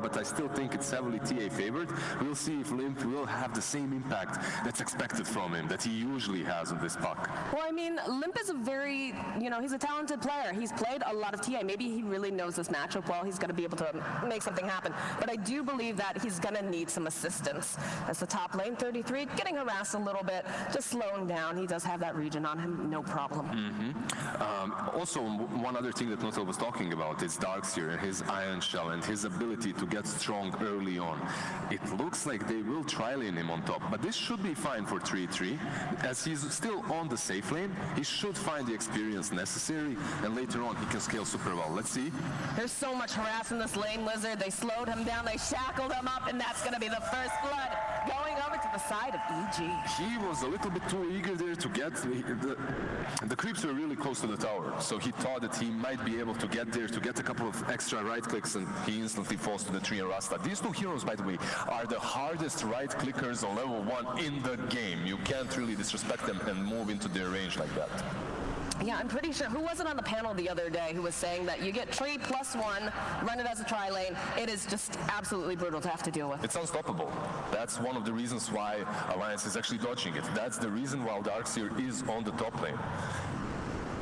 but I still think it's heavily TA favored. We'll see if Limp will have the same impact that's expected from him, that he usually has on this puck. Well, I mean, Limp is a very, he's a talented player. He's played a lot of TA. Maybe he really knows this matchup well. He's going to be able to make something happen. But I do believe that he's going to need some assistance. As the top lane, 33, getting harassed a little bit, just slowing down. He does have that region on him, no problem. Also, one other thing that Notel was talking about is Darkseer, his Iron Shell, and his ability to get strong early on. It looks like they will tri-lane him on top, but this should be fine for 3-3. As he's still on the safe lane, he should find the experience necessary, and later on he can scale super well. Let's see. There's so much harass in this lane, Lizard. They slowed him down, they shackled him up, and that's going to be the first blood going over to the side of EG. He was a little bit too eager there to get the creeps were really close to the tower, so he thought that he might be able to get there to get a couple of extra right clicks, and he instantly falls to the tree and Rasta. These two heroes, by the way, are the hardest right clickers on level 1 in the game. You can't really disrespect them and move into their range like that. Yeah, I'm pretty sure. Who was it on the panel the other day who was saying that you get tree +1, run it as a tri-lane. It is just absolutely brutal to have to deal with. It's unstoppable. That's one of the reasons why Alliance is actually dodging it. That's the reason why Darkseer is on the top lane.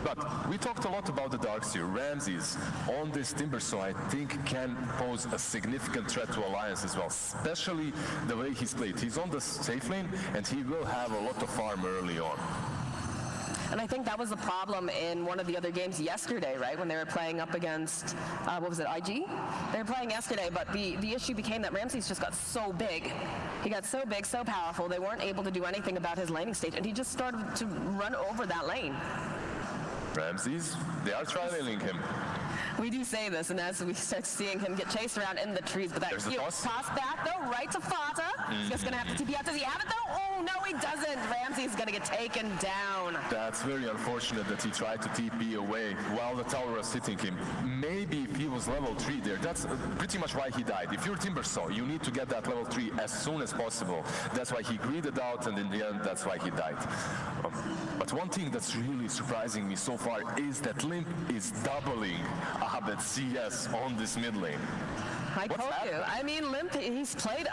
But we talked a lot about the Darkseer. Ramses on this Timber, so I think can pose a significant threat to Alliance as well, especially the way he's played. He's on the safe lane, and he will have a lot of farm early on. And I think that was the problem in one of the other games yesterday, right? When they were playing up against, what was it, IG? They were playing yesterday, but the issue became that Ramses just got so big. He got so big, so powerful, they weren't able to do anything about his laning stage, and he just started to run over that lane. Ramses, they are tri-laning him. We do say this, and as we start seeing him get chased around in the trees, but that cute toss back, though, right to Fata. He's just going to have to TP out. Does he have it, though? Oh, no, he doesn't. Ramsey's going to get taken down. That's very unfortunate that he tried to TP away while the tower was hitting him. Maybe if he was level 3 there, that's pretty much why he died. If you're Timbersaw, you need to get that level 3 as soon as possible. That's why he greeded out, and in the end, that's why he died. But one thing that's really surprising me so far is that Limp is doubling EG.Abed CS on this mid lane. I told you. I mean, Limp, he's played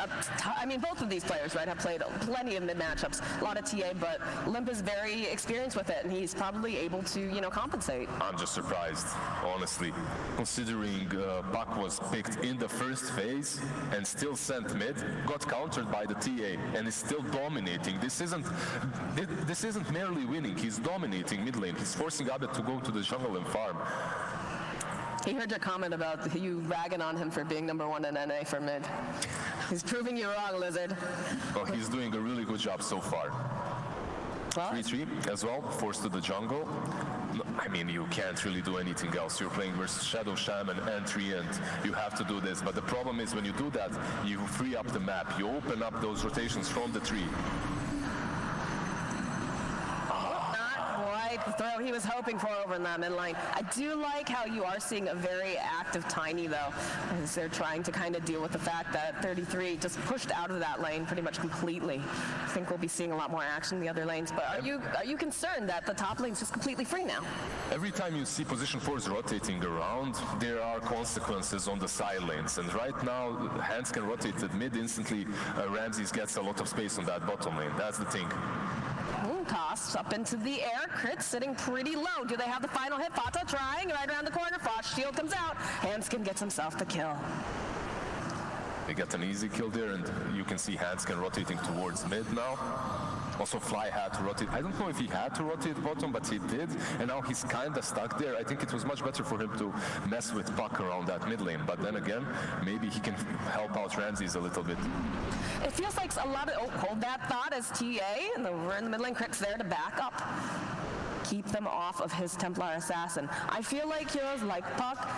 both of these players, right, have played plenty of mid matchups, a lot of TA, but Limp is very experienced with it, and he's probably able to, compensate. I'm just surprised, honestly, considering Buck was picked in the first phase and still sent mid, got countered by the TA, and is still dominating. This isn't merely winning, he's dominating mid lane. He's forcing EG.Abed to go to the jungle and farm. He heard your comment about you ragging on him for being #1 in NA for mid. He's proving you wrong, Lizard. Well, he's doing a really good job so far. 3-3 as well, forced to the jungle. I mean, you can't really do anything else. You're playing versus Shadow Shaman and 3, and you have to do this. But the problem is when you do that, you free up the map. You open up those rotations from the tree. The throw he was hoping for over in that mid lane. I do like how you are seeing a very active Tiny, though, as they're trying to kind of deal with the fact that 33 just pushed out of that lane pretty much completely. I think we'll be seeing a lot more action in the other lanes, but are you concerned that the top lane's just completely free now? Every time you see position 4s rotating around, there are consequences on the side lanes, and right now, Hands can rotate at mid instantly. Ramses gets a lot of space on that bottom lane. That's the thing. Tossed up into the air. Crit sitting pretty low. Do they have the final hit? Fata trying right around the corner. Frost shield comes out. Hanskin gets himself the kill. They get an easy kill there, and you can see Hanskin rotating towards mid now. Also, Fly had to rotate. I don't know if he had to rotate bottom, but he did, and now he's kind of stuck there. I think it was much better for him to mess with Puck around that mid lane, but then again, maybe he can help out Ramses a little bit. It feels like a lot of, hold that thought as TA, and we're in the mid lane. Crit's there to back up. Keep them off of his Templar Assassin. I feel like heroes like Puck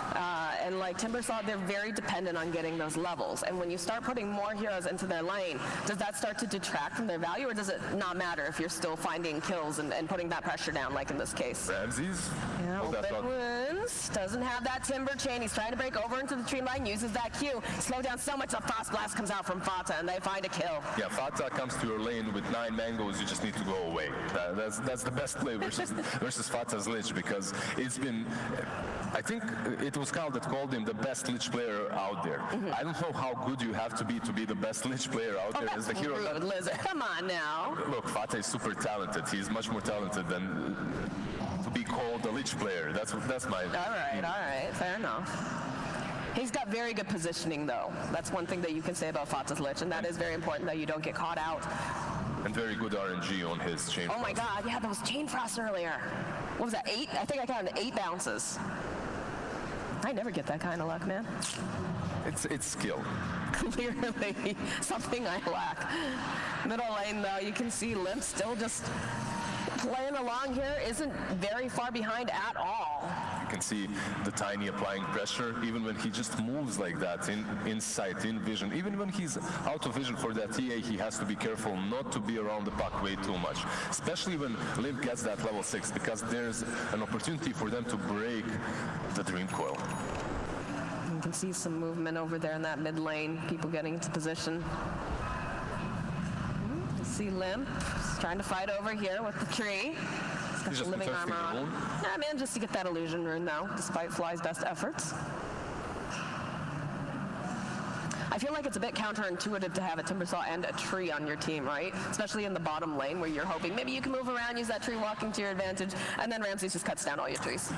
and like Timbersaw, they're very dependent on getting those levels. And when you start putting more heroes into their lane, does that start to detract from their value, or does it not matter if you're still finding kills and putting that pressure down, like in this case? Ramses? Yeah, open wounds. Doesn't have that Timber chain. He's trying to break over into the tree line, uses that Q. Slow down so much that Frost Blast comes out from Fata, and they find a kill. Yeah, Fata comes to your lane with 9 mangoes, you just need to go away. That's the best play versus Fata's Lich, because it's been, I think it was Kyle that called him the best Lich player out there. I don't know how good you have to be the best Lich player out there as the hero. Rude, Lizard. Come on now. Look, Fateh is super talented. He's much more talented than to be called a Lich player. That's my... All right, fair enough. He's got very good positioning, though. That's one thing that you can say about Fateh's Lich, and that is very important that you don't get caught out. And very good RNG on his chain frost. Oh my god, yeah, those chain frosts earlier. What was that, 8? I think I counted 8 bounces. I never get that kind of luck, man. It's skill. Clearly, something I lack. Middle lane, though, you can see Limp still just playing along here, isn't very far behind at all. You can see the Tiny applying pressure, even when he just moves like that, in sight, in vision. Even when he's out of vision for that TA, he has to be careful not to be around the puck way too much. Especially when Limp gets that level 6, because there's an opportunity for them to break the Dream Coil. You can see some movement over there in that mid lane, people getting into position. You see Limp trying to fight over here with the tree. He's got the living armor on. Nah, man, just to get that illusion rune, though, despite Fly's best efforts. I feel like it's a bit counterintuitive to have a Timbersaw and a tree on your team, right? Especially in the bottom lane where you're hoping maybe you can move around, use that tree walking to your advantage, and then Ramses just cuts down all your trees.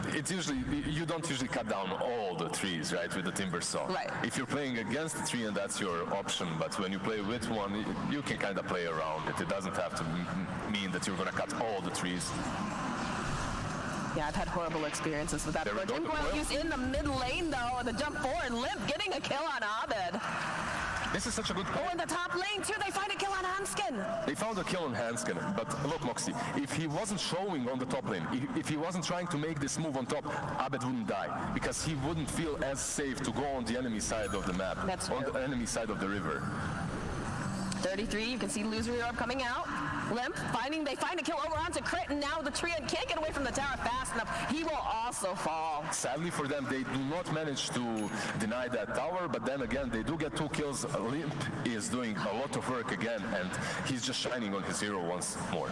It's usually, you don't usually cut down all the trees, right, with the Timbersaw. Right. If you're playing against the tree and that's your option, but when you play with one, you can kind of play around it. It doesn't have to mean that you're going to cut all the trees. Yeah, I've had horrible experiences with that. Dream Coil use in the mid lane, though, the jump forward, Limp getting a kill on Abed. This is such a good play. Oh, in the top lane, too, they find a kill on Hanskin. They found a kill on Hanskin, but look, Moxie, if he wasn't showing on the top lane, if he wasn't trying to make this move on top, Abed wouldn't die, because he wouldn't feel as safe to go on the enemy side of the map, That's on true. the enemy side of the river. 33, you can see Illusory Orb coming out. Limp, they find a kill over onto Crit, and now the Treant can't get away from the tower fast enough. He will also fall. Sadly for them, they do not manage to deny that tower, but then again, they do get 2 kills. Limp is doing a lot of work again, and he's just shining on his hero once more.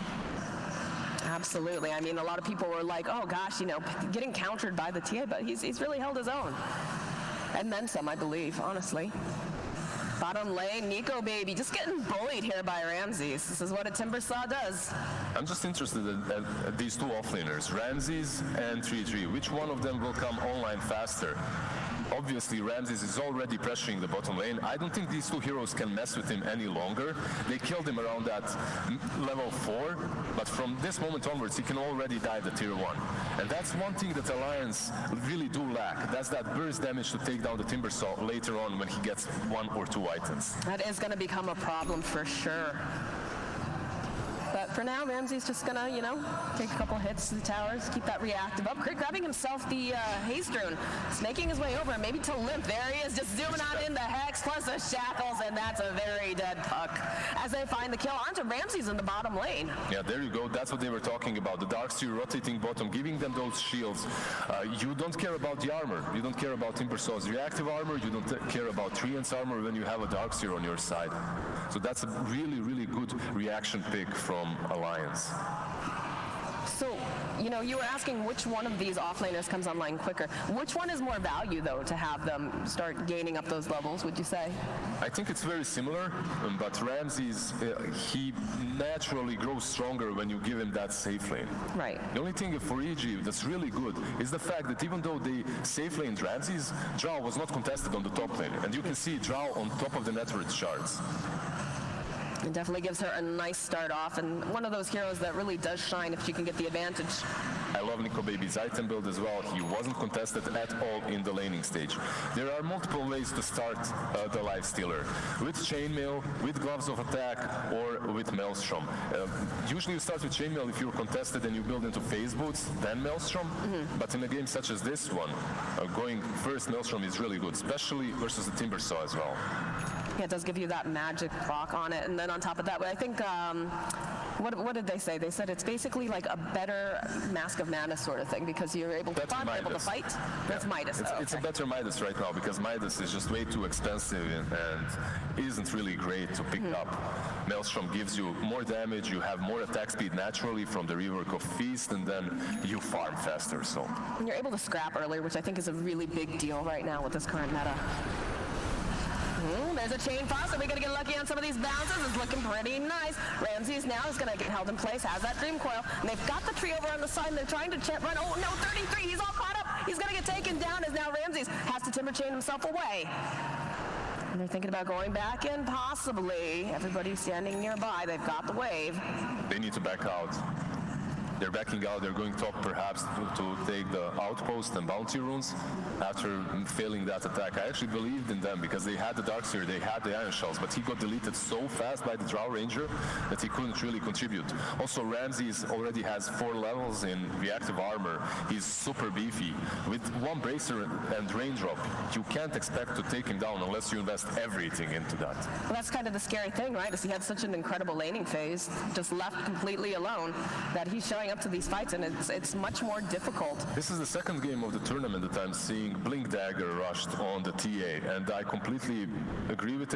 Absolutely. I mean, a lot of people were like, oh gosh, getting countered by the TA, but he's really held his own. And then some, I believe, honestly. Bottom lane, Nico baby, just getting bullied here by Ramses. This is what a Timbersaw does. I'm just interested at these 2 offlaners, Ramses and 3-3. Which one of them will come online faster? Obviously, Ramses is already pressuring the bottom lane. I don't think these 2 heroes can mess with him any longer. They killed him around that level 4, but from this moment onwards, he can already die the tier 1. And that's one thing that Alliance really do lack. That's that burst damage to take down the Timbersaw later on when he gets 1 or 2 items. That is going to become a problem for sure. But for now, Ramsey's just gonna, take a couple hits to the towers, keep that reactive up. Crit grabbing himself the haste rune, snaking his way over, maybe to Limp. There he is, just zooming on in the Hex plus the Shackles, and that's a very dead puck. As they find the kill onto Ramses in the bottom lane. Yeah, there you go. That's what they were talking about. The Darksteel rotating bottom, giving them those shields. You don't care about the armor. You don't care about Timbersaw's reactive armor. You don't care about Treant's armor when you have a Darksteel on your side. So that's a really, really good reaction pick from Alliance. So, you were asking which one of these offlaners comes online quicker. Which one is more value, though, to have them start gaining up those levels, would you say? I think it's very similar, but Ramses, he naturally grows stronger when you give him that safe lane. Right. The only thing for EG that's really good is the fact that even though they safe laned Ramses, Drow was not contested on the top lane, and you can see Drow on top of the network charts. It definitely gives her a nice start off, and one of those heroes that really does shine if she can get the advantage. I love Nico Baby's item build as well. He wasn't contested at all in the laning stage. There are multiple ways to start the Lifestealer. With Chainmail, with Gloves of Attack, or with Maelstrom. Usually you start with Chainmail if you're contested and you build into Phase Boots, then Maelstrom. But in a game such as this one, going first Maelstrom is really good, especially versus the Timbersaw as well. Yeah, it does give you that magic proc on it, and then on top of that, I think What did they say? They said it's basically like a better Mask of Madness sort of thing because you're able to farm, able to fight. That's Midas. It's a better Midas right now because Midas is just way too expensive and isn't really great to pick up. Maelstrom gives you more damage, you have more attack speed naturally from the rework of Feast, and then you farm faster. So and you're able to scrap earlier, which I think is a really big deal right now with this current meta. There's a chain frost. Are we going to get lucky on some of these bounces? It's looking pretty nice. Ramses now is going to get held in place, has that Dream Coil, and they've got the tree over on the side, and they're trying to run. Oh, no, 33. He's all caught up. He's going to get taken down as now Ramses has to Timber Chain himself away. And they're thinking about going back in, possibly. Everybody's standing nearby. They've got the wave. They need to back out. They're backing out. They're going top perhaps to take the outpost and bounty runes after failing that attack. I actually believed in them because they had the Darkseer, they had the Iron Shells, but he got deleted so fast by the Drow Ranger that he couldn't really contribute. Also, Ramses already has 4 levels in reactive armor. He's super beefy. With 1 bracer and raindrop, you can't expect to take him down unless you invest everything into that. Well, that's kind of the scary thing, right? Is he had such an incredible laning phase, just left completely alone, that he's showing up to these fights, and it's much more difficult. This is the second game of the tournament that I'm seeing Blink Dagger rushed on the TA, and I completely agree with it.